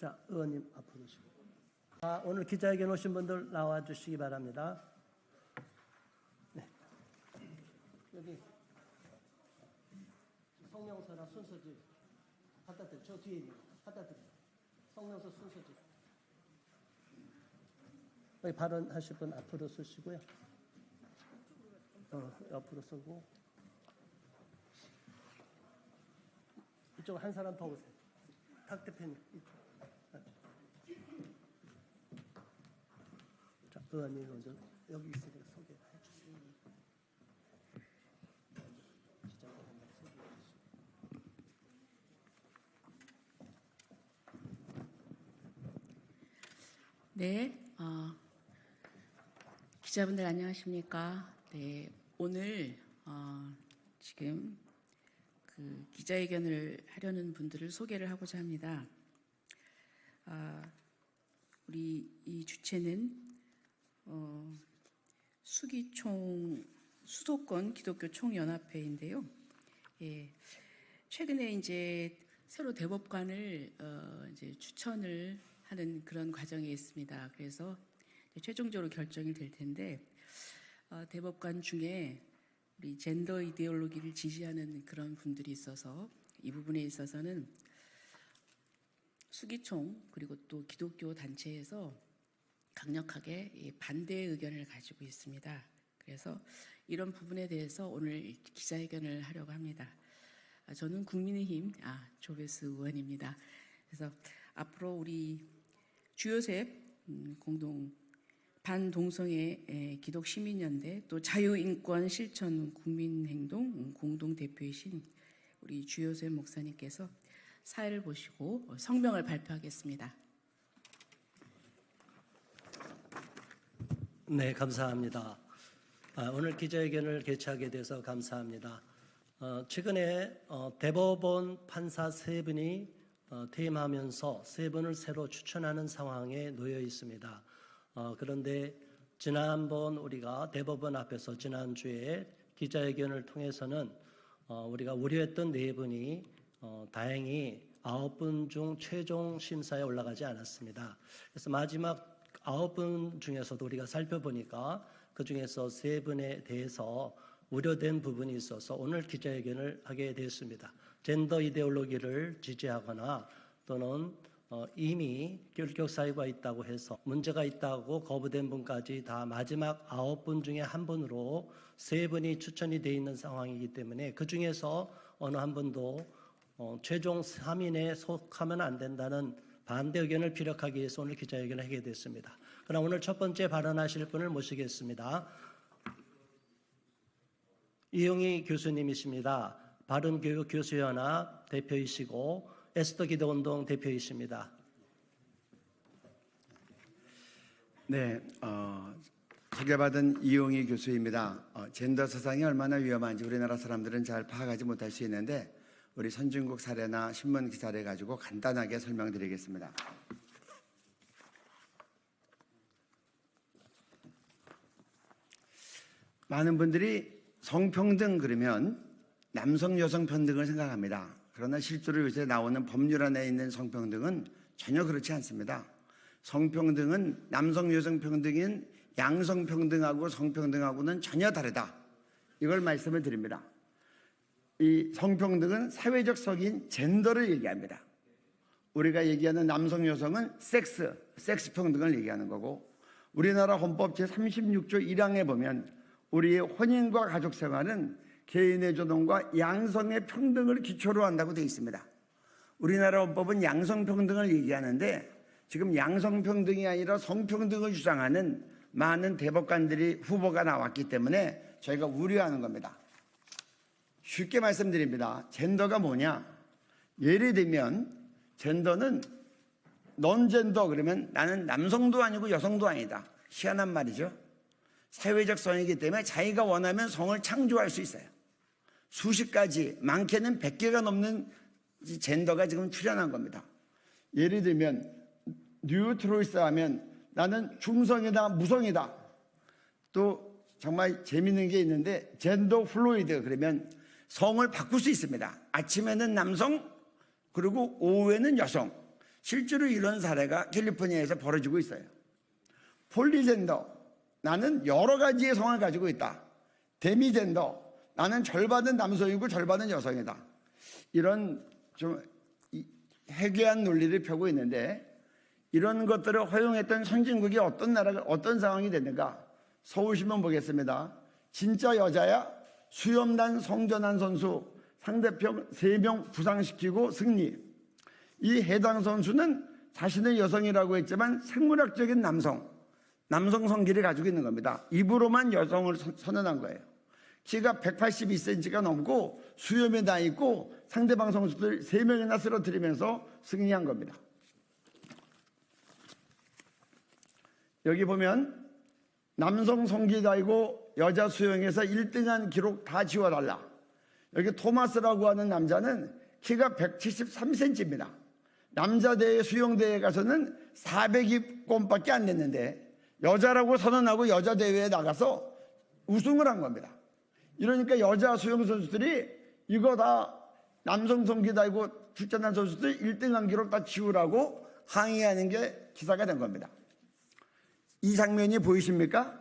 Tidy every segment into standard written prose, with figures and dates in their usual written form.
자, 의원님 앞으로 오시고. 오늘 기자회견 오신 분들 나와 주시기 바랍니다. 네. 여기 성명서나 순서지 갖다 드려. 저 뒤에 있는 거 갖다 드려. 성명서 순서지. 여기 발언하실 분 앞으로 서시고요. 옆으로 서고. 이쪽 한 사람 더 오세요. 탁 대표님. 이쪽. 자, 의원님 먼저 여기 있으니까 소개해 주세요. 기자회견 한번 소개해 주시고. 네, 기자분들 안녕하십니까? 네, 오늘 지금 그 기자회견을 하려는 분들을 소개를 하고자 합니다. 우리 이 주체는 수도권 기독교 총연합회인데요. 예, 최근에 이제 새로 대법관을 이제 추천을 하는 그런 과정에 있습니다. 그래서 최종적으로 결정이 될 텐데 대법관 중에 우리 젠더 이데올로기를 지지하는 그런 분들이 있어서 이 부분에 있어서는 수기총 그리고 또 기독교 단체에서 강력하게 반대의 의견을 가지고 있습니다. 그래서 이런 부분에 대해서 오늘 기자회견을 하려고 합니다. 저는 국민의힘 조배수 의원입니다. 그래서 앞으로 우리 주요셉 반동성애 기독시민연대 또 자유인권 실천 국민행동 공동대표이신 우리 주요셉 목사님께서 사회를 보시고 성명을 발표하겠습니다. 네, 감사합니다. 오늘 기자회견을 개최하게 돼서 감사합니다. 최근에 대법원 판사 3분이 퇴임하면서 3분을 새로 추천하는 상황에 놓여 있습니다. 그런데 지난번 우리가 대법원 앞에서 지난주에 기자회견을 통해서는 우리가 우려했던 4분이 다행히 9분 중 최종 심사에 올라가지 않았습니다. 그래서 마지막 9분 중에서도 우리가 살펴보니까 그 중에서 3분에 대해서 우려된 부분이 있어서 오늘 기자회견을 하게 됐습니다. 젠더 이데올로기를 지지하거나 또는 이미 결격 사유가 있다고 해서 문제가 있다고 거부된 분까지 다 마지막 9분 중에 한 분으로 3분이 추천이 되어 있는 상황이기 때문에 그 중에서 어느 한 분도 최종 3인에 속하면 안 된다는 반대 의견을 피력하기 위해서 오늘 기자회견을 하게 됐습니다. 그럼 오늘 첫 번째 발언하실 분을 모시겠습니다. 이용희 교수님이십니다. 바른교육교수연합 대표이시고 에스더 기도운동 대표이십니다. 네, 소개받은 이용희 교수입니다. 젠더 세상이 얼마나 위험한지 우리나라 사람들은 잘 파악하지 못할 수 있는데 우리 선진국 사례나 신문 기사를 가지고 간단하게 설명드리겠습니다. 많은 분들이 성평등 그러면 남성 여성 평등을 생각합니다. 그러나 실제로 요새 나오는 법률 안에 있는 성평등은 전혀 그렇지 않습니다. 성평등은 남성 여성 평등인 양성평등하고 성평등하고는 전혀 다르다. 이걸 말씀을 드립니다. 이 성평등은 사회적 성인 젠더를 얘기합니다. 우리가 얘기하는 남성 여성은 섹스 평등을 얘기하는 거고 우리나라 헌법 제36조 1항에 보면 우리의 혼인과 가족 생활은 개인의 존엄과 양성의 평등을 기초로 한다고 되어 있습니다. 우리나라 헌법은 양성평등을 얘기하는데 지금 양성평등이 아니라 성평등을 주장하는 많은 대법관들이 후보가 나왔기 때문에 저희가 우려하는 겁니다. 쉽게 말씀드립니다. 젠더가 뭐냐? 예를 들면 젠더는 넌젠더 그러면 나는 남성도 아니고 여성도 아니다. 희한한 말이죠. 사회적 성이기 때문에 자기가 원하면 성을 창조할 수 있어요. 수십 가지, 많게는 100개가 넘는 젠더가 지금 출현한 겁니다. 예를 들면 뉴트로이스 하면 나는 중성이다, 무성이다. 또 정말 재밌는 게 있는데 젠더 플루이드 그러면 성을 바꿀 수 있습니다. 아침에는 남성, 그리고 오후에는 여성. 실제로 이런 사례가 캘리포니아에서 벌어지고 있어요. 폴리젠더, 나는 여러 가지의 성을 가지고 있다. 데미젠더, 나는 절반은 남성이고 절반은 여성이다. 이런 좀 해괴한 논리를 펴고 있는데, 이런 것들을 허용했던 선진국이 어떤 나라가 어떤 상황이 됐는가? 서울신문 보겠습니다. 진짜 여자야? 수염난 성전환 선수 상대편 3명 부상시키고 승리. 이 해당 선수는 자신의 여성이라고 했지만 생물학적인 남성 성기를 가지고 있는 겁니다. 입으로만 여성을 선언한 거예요. 키가 182cm가 넘고 수염에 나 있고 상대방 선수들 3명이나 쓰러뜨리면서 승리한 겁니다. 여기 보면 남성 성기 달고 여자 수영에서 1등한 기록 다 지워달라. 여기 토마스라고 하는 남자는 키가 173cm입니다. 남자 대회 수영대회에 가서는 400입권밖에 안 냈는데 여자라고 선언하고 여자 대회에 나가서 우승을 한 겁니다. 이러니까 여자 수영 선수들이 이거 다 남성 성기 달고 출전한 선수들 1등한 기록 다 지우라고 항의하는 게 기사가 된 겁니다. 이 장면이 보이십니까?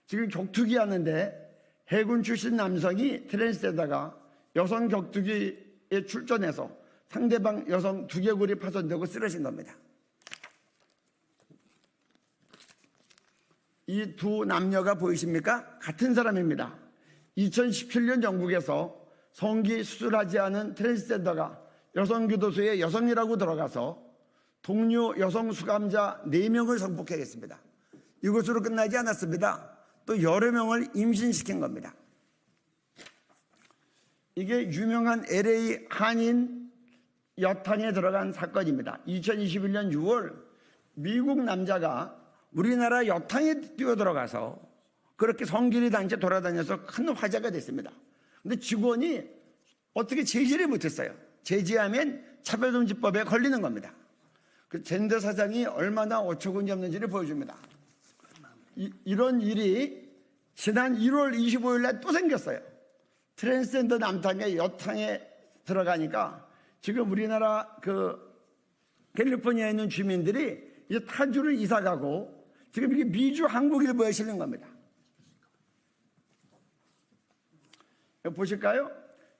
지금 격투기 하는데 해군 출신 남성이 트랜스젠더가 여성 격투기에 출전해서 상대방 여성 두개골이 파손되고 쓰러진 겁니다. 이 두 남녀가 보이십니까? 같은 사람입니다. 2017년 영국에서 성기 수술하지 않은 트랜스젠더가 여성 교도소에 여성이라고 들어가서 동료 여성 수감자 4명을 성폭행했습니다. 이것으로 끝나지 않았습니다. 또 여러 명을 임신시킨 겁니다. 이게 유명한 LA 한인 여탕에 들어간 사건입니다. 2021년 6월 미국 남자가 우리나라 여탕에 뛰어들어가서 그렇게 성기를 단체 돌아다녀서 큰 화제가 됐습니다. 근데 직원이 어떻게 제지를 못했어요. 제지하면 차별금지법에 걸리는 겁니다. 그 젠더 사상이 얼마나 어처구니 없는지를 보여줍니다. 이런 일이 지난 1월 25일 날 또 생겼어요. 트랜스젠더 남탕에 여탕에 들어가니까 지금 우리나라 캘리포니아에 있는 주민들이 이제 타주를 이사가고 지금 이게 미주 한국일보에 실린 겁니다. 보실까요?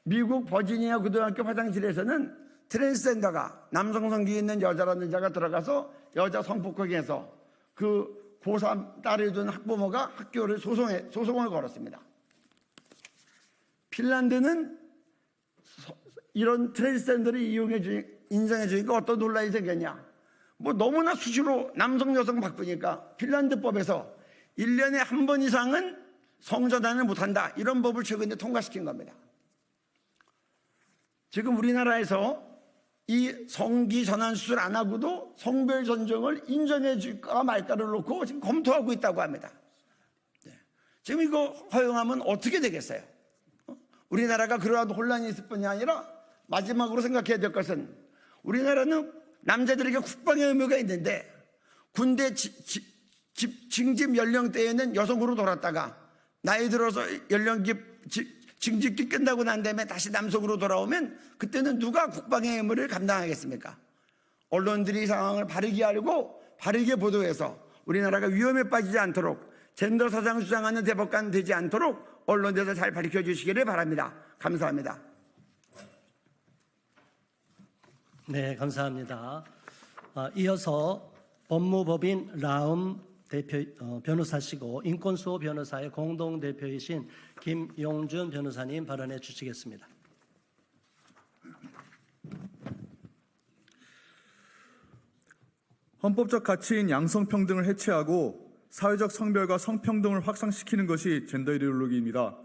미국 버지니아 고등학교 화장실에서는 트랜스젠더가 남성 성기 있는 여자라는 자가 들어가서 여자 성폭행해서 그 고3 딸을 둔 학부모가 학교를 소송을 걸었습니다. 핀란드는 이런 트랜스젠더를 인정해 주니까 어떤 논란이 생겼냐? 뭐 너무나 수시로 남성 여성 바꾸니까 핀란드법에서 1년에 한 번 이상은 성전환을 못한다. 이런 법을 최근에 통과시킨 겁니다. 지금 우리나라에서 이 성기 전환 수술 안 하고도 성별 전정을 인정해 줄까 말까를 놓고 지금 검토하고 있다고 합니다. 지금 이거 허용하면 어떻게 되겠어요? 우리나라가 그러한 혼란이 있을 뿐이 아니라 마지막으로 생각해야 될 것은 우리나라는 남자들에게 국방의 의무가 있는데 군대 징집 연령대에는 여성으로 돌았다가 나이 들어서 징집기 끝나고 난 다음에 다시 남성으로 돌아오면 그때는 누가 국방의 의무를 감당하겠습니까? 언론들이 상황을 바르게 알고 바르게 보도해서 우리나라가 위험에 빠지지 않도록 젠더 사상 주장하는 대법관 되지 않도록 언론에서 잘 밝혀 주시기를 바랍니다. 감사합니다. 네, 감사합니다. 이어서 법무법인 라움 변호사시고 인권수호 변호사의 공동대표이신 김용준 변호사님 발언해 주시겠습니다. 헌법적 가치인 양성평등을 해체하고 사회적 성별과 성평등을 확산시키는 것이 젠더 이데올로기입니다.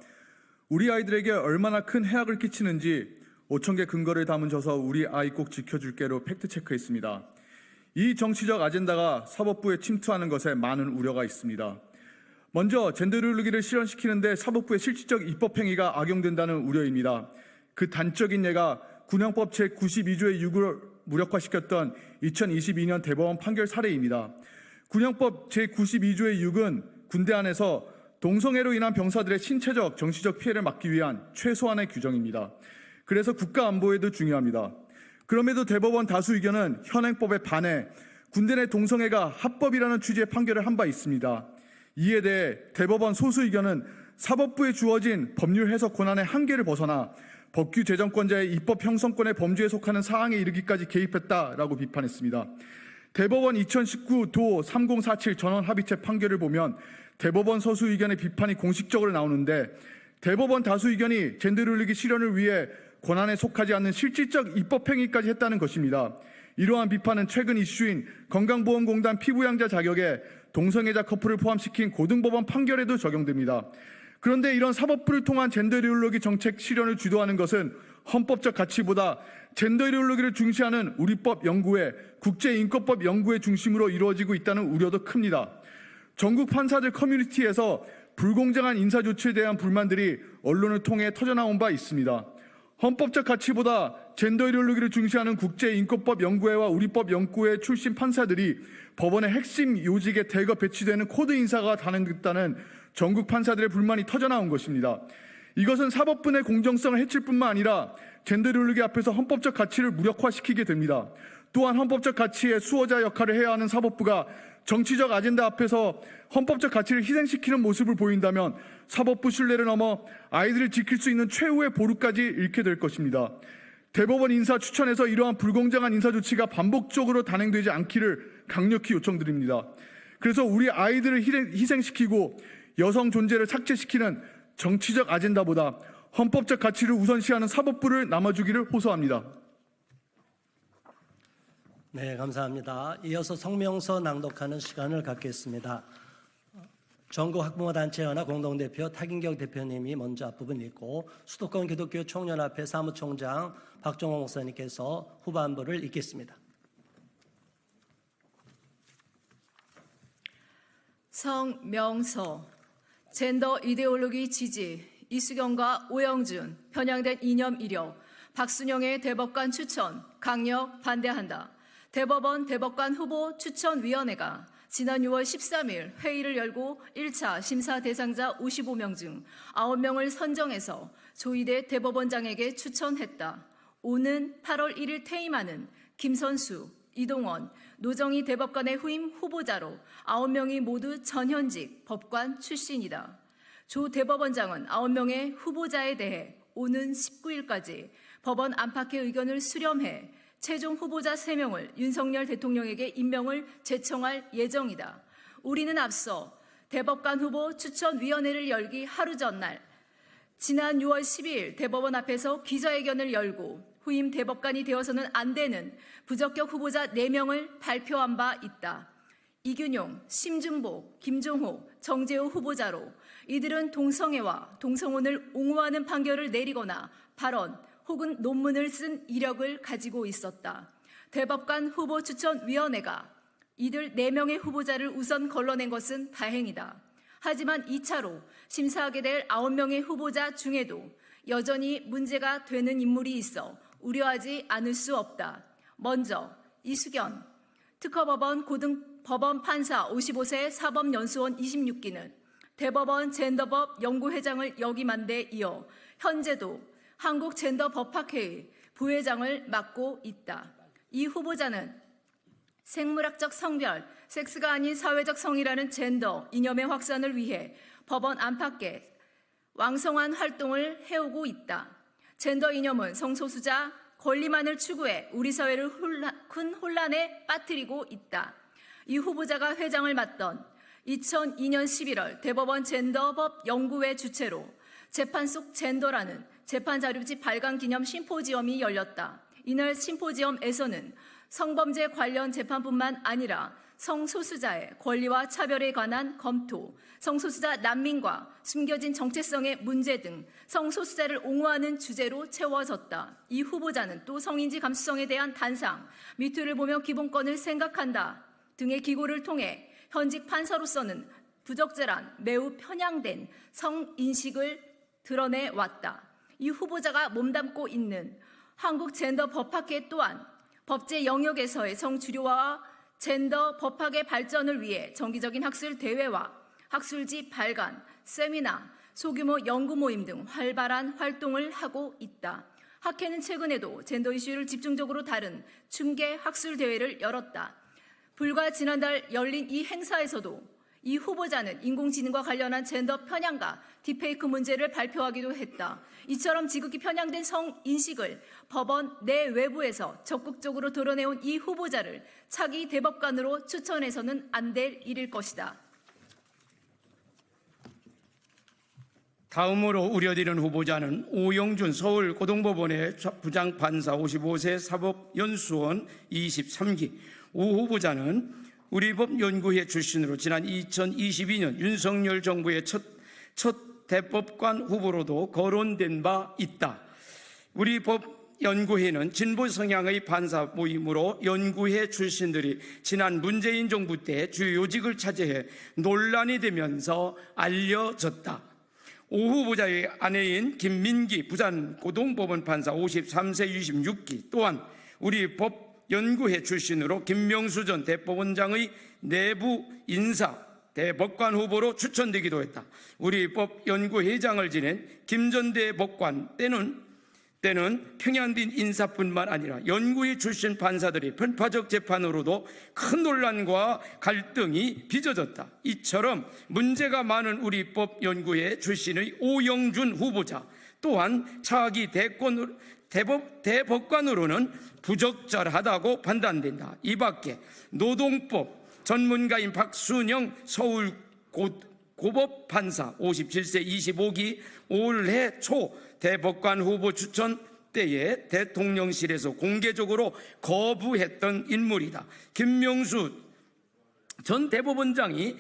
우리 아이들에게 얼마나 큰 해악을 끼치는지 5,000개 근거를 담은 저서 우리 아이 꼭 지켜줄게로 팩트체크했습니다. 이 정치적 아젠다가 사법부에 침투하는 것에 많은 우려가 있습니다. 먼저 젠더 이데올로기를 실현시키는데 사법부의 실질적 입법행위가 악용된다는 우려입니다. 그 단적인 예가 군형법 제92조의 6을 무력화시켰던 2022년 대법원 판결 사례입니다. 군형법 제92조의 6은 군대 안에서 동성애로 인한 병사들의 신체적, 정신적 피해를 막기 위한 최소한의 규정입니다. 그래서 국가 안보에도 중요합니다. 그럼에도 대법원 다수 의견은 현행법에 반해 군대 내 동성애가 합법이라는 취지의 판결을 한 바 있습니다. 이에 대해 대법원 소수 의견은 사법부에 주어진 법률 해석 권한의 한계를 벗어나 법규 제정권자의 입법 형성권의 범주에 속하는 사항에 이르기까지 개입했다라고 비판했습니다. 대법원 2019 도 3047 전원 합의체 판결을 보면 대법원 소수 의견의 비판이 공식적으로 나오는데 대법원 다수 의견이 젠더 이데올로기 실현을 위해 권한에 속하지 않는 실질적 입법 행위까지 했다는 것입니다. 이러한 비판은 최근 이슈인 건강보험공단 피부양자 자격에 동성애자 커플을 포함시킨 고등법원 판결에도 적용됩니다. 그런데 이런 사법부를 통한 젠더 이데올로기 정책 실현을 주도하는 것은 헌법적 가치보다 젠더 이데올로기를 중시하는 우리 법 연구회, 국제인권법 연구회 중심으로 이루어지고 있다는 우려도 큽니다. 전국 판사들 커뮤니티에서 불공정한 인사 조치에 대한 불만들이 언론을 통해 터져나온 바 있습니다. 헌법적 가치보다 젠더 이데올로기를 중시하는 국제인권법 연구회와 우리법 연구회 출신 판사들이 법원의 핵심 요직에 대거 배치되는 코드 인사가 단행됐다는 전국 판사들의 불만이 터져나온 것입니다. 이것은 사법부 내 공정성을 해칠 뿐만 아니라 젠더 이데올로기 앞에서 헌법적 가치를 무력화시키게 됩니다. 또한 헌법적 가치의 수호자 역할을 해야 하는 사법부가 정치적 아젠다 앞에서 헌법적 가치를 희생시키는 모습을 보인다면 사법부 신뢰를 넘어 아이들을 지킬 수 있는 최후의 보루까지 잃게 될 것입니다. 대법원 인사 추천에서 이러한 불공정한 인사 조치가 반복적으로 단행되지 않기를 강력히 요청드립니다. 그래서 우리 아이들을 희생시키고 여성 존재를 삭제시키는 정치적 아젠다보다 헌법적 가치를 우선시하는 사법부를 남아주기를 호소합니다. 네, 감사합니다. 이어서 성명서 낭독하는 시간을 갖겠습니다. 전국 학부모단체연합 공동대표 타긴경 대표님이 먼저 앞부분 읽고 수도권 기독교 총연합회 사무총장 박종호 목사님께서 후반부를 읽겠습니다. 성명서 젠더 이데올로기 지지 이수경과 오영준 편향된 이념 이력 박순영의 대법관 추천 강력 반대한다. 대법원 대법관 후보 추천위원회가 지난 6월 13일 회의를 열고 1차 심사 대상자 55명 중 9명을 선정해서 조희대 대법원장에게 추천했다. 오는 8월 1일 퇴임하는 김선수, 이동원, 노정희 대법관의 후임 후보자로 9명이 모두 전현직 법관 출신이다. 조 대법원장은 9명의 후보자에 대해 오는 19일까지 법원 안팎의 의견을 수렴해 최종 후보자 3명을 윤석열 대통령에게 임명을 제청할 예정이다. 우리는 앞서 대법관 후보 추천위원회를 열기 하루 전날 지난 6월 12일 대법원 앞에서 기자회견을 열고 후임 대법관이 되어서는 안 되는 부적격 후보자 4명을 발표한 바 있다. 이균용, 심준복, 김종호, 정재호 후보자로 이들은 동성애와 동성혼을 옹호하는 판결을 내리거나 발언 혹은 논문을 쓴 이력을 가지고 있었다. 대법관 후보 추천위원회가 이들 4명의 후보자를 우선 걸러낸 것은 다행이다. 하지만 2차로 심사하게 될 9명의 후보자 중에도 여전히 문제가 되는 인물이 있어 우려하지 않을 수 없다. 먼저 이수견 특허법원 고등법원 판사 55세 사법연수원 26기는 대법원 젠더법 연구회장을 역임한 데 이어 현재도 한국젠더법학회의 부회장을 맡고 있다. 이 후보자는 생물학적 성별, 섹스가 아닌 사회적 성이라는 젠더 이념의 확산을 위해 법원 안팎에 왕성한 활동을 해오고 있다. 젠더 이념은 성소수자 권리만을 추구해 우리 사회를 큰 혼란에 빠뜨리고 있다. 이 후보자가 회장을 맡던 2002년 11월 대법원 젠더법 연구회 주최로 재판 속 젠더라는 재판 자료집 발간 기념 심포지엄이 열렸다. 이날 심포지엄에서는 성범죄 관련 재판뿐만 아니라 성소수자의 권리와 차별에 관한 검토, 성소수자 난민과 숨겨진 정체성의 문제 등 성소수자를 옹호하는 주제로 채워졌다. 이 후보자는 또 성인지 감수성에 대한 단상, 미투를 보며 기본권을 생각한다 등의 기고를 통해 현직 판사로서는 부적절한 매우 편향된 성인식을 드러내왔다. 이 후보자가 몸담고 있는 한국젠더법학회 또한 법제 영역에서의 성주류화와 젠더 법학의 발전을 위해 정기적인 학술 대회와 학술지 발간, 세미나, 소규모 연구 모임 등 활발한 활동을 하고 있다. 학회는 최근에도 젠더 이슈를 집중적으로 다룬 춘계 학술 대회를 열었다. 불과 지난달 열린 이 행사에서도 이 후보자는 인공지능과 관련한 젠더 편향과 딥페이크 문제를 발표하기도 했다. 이처럼 지극히 편향된 성인식을 법원 내외부에서 적극적으로 드러내온 이 후보자를 차기 대법관으로 추천해서는 안 될 일일 것이다. 다음으로 우려되는 후보자는 오영준 서울고등법원의 부장판사 55세 사법연수원 23기. 오 후보자는 우리 법 연구회 출신으로 지난 2022년 윤석열 정부의 첫 대법관 후보로도 거론된 바 있다. 우리 법 연구회는 진보 성향의 판사 모임으로 연구회 출신들이 지난 문재인 정부 때 주요 요직을 차지해 논란이 되면서 알려졌다. 오 후보자의 아내인 김민기 부산고등법원 판사 53세 26기 또한 우리 법 연구회 출신으로 김명수 전 대법원장의 내부 인사 대법관 후보로 추천되기도 했다. 우리 법 연구회장을 지낸 김 전 대법관 때는 평양된 인사뿐만 아니라 연구회 출신 판사들이 편파적 재판으로도 큰 논란과 갈등이 빚어졌다. 이처럼 문제가 많은 우리 법 연구회 출신의 오영준 후보자 또한 차기 대법관으로는 부적절하다고 판단된다. 이 밖에 노동법 전문가인 박순영 서울고법 판사 57세 25기 올해 초 대법관 후보 추천 때에 대통령실에서 공개적으로 거부했던 인물이다. 김명수 전 대법원장이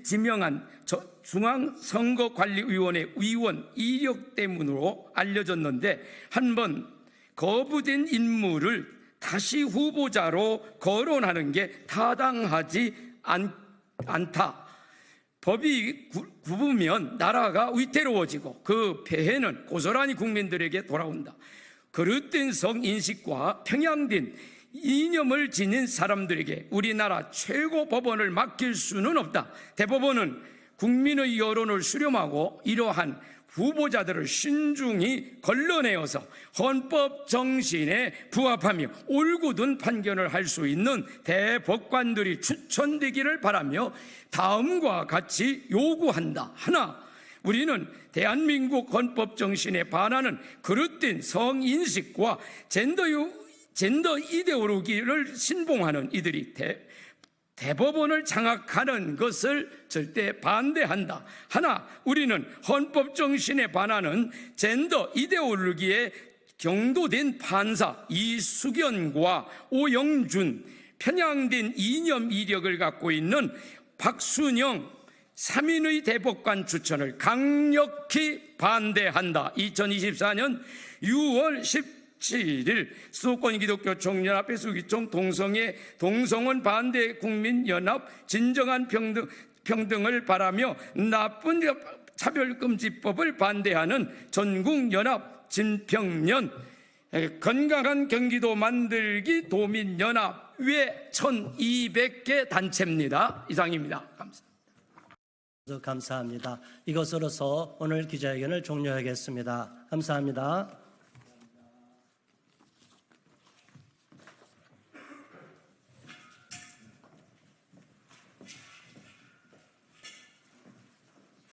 지명한 중앙선거관리위원회 위원 이력 때문으로 알려졌는데 한번 거부된 인물을 다시 후보자로 거론하는 게 타당하지 않다. 법이 굽으면 나라가 위태로워지고 그 폐해는 고스란히 국민들에게 돌아온다. 그릇된 성인식과 평양된 이념을 지닌 사람들에게 우리나라 최고 법원을 맡길 수는 없다. 대법원은 국민의 여론을 수렴하고 이러한 후보자들을 신중히 걸러내어서 헌법 정신에 부합하며 올곧은 판결을 할 수 있는 대법관들이 추천되기를 바라며 다음과 같이 요구한다. 하나, 우리는 대한민국 헌법 정신에 반하는 그릇된 성인식과 젠더 이데올로기를 신봉하는 이들이 대법원을 장악하는 것을 절대 반대한다. 하나, 우리는 헌법 정신에 반하는 젠더 이데올로기에 경도된 판사 이수견과 오영준, 편향된 이념 이력을 갖고 있는 박순영 3인의 대법관 추천을 강력히 반대한다. 2024년 6월 17일 수도권 기독교 총연합회 수기총 동성원 반대 국민연합 진정한 평등을 바라며 나쁜 차별금지법을 반대하는 전국연합 진평년 건강한 경기도 만들기 도민연합 외 1200개 단체입니다. 이상입니다. 감사합니다. 이것으로서 오늘 기자회견을 종료하겠습니다. 감사합니다.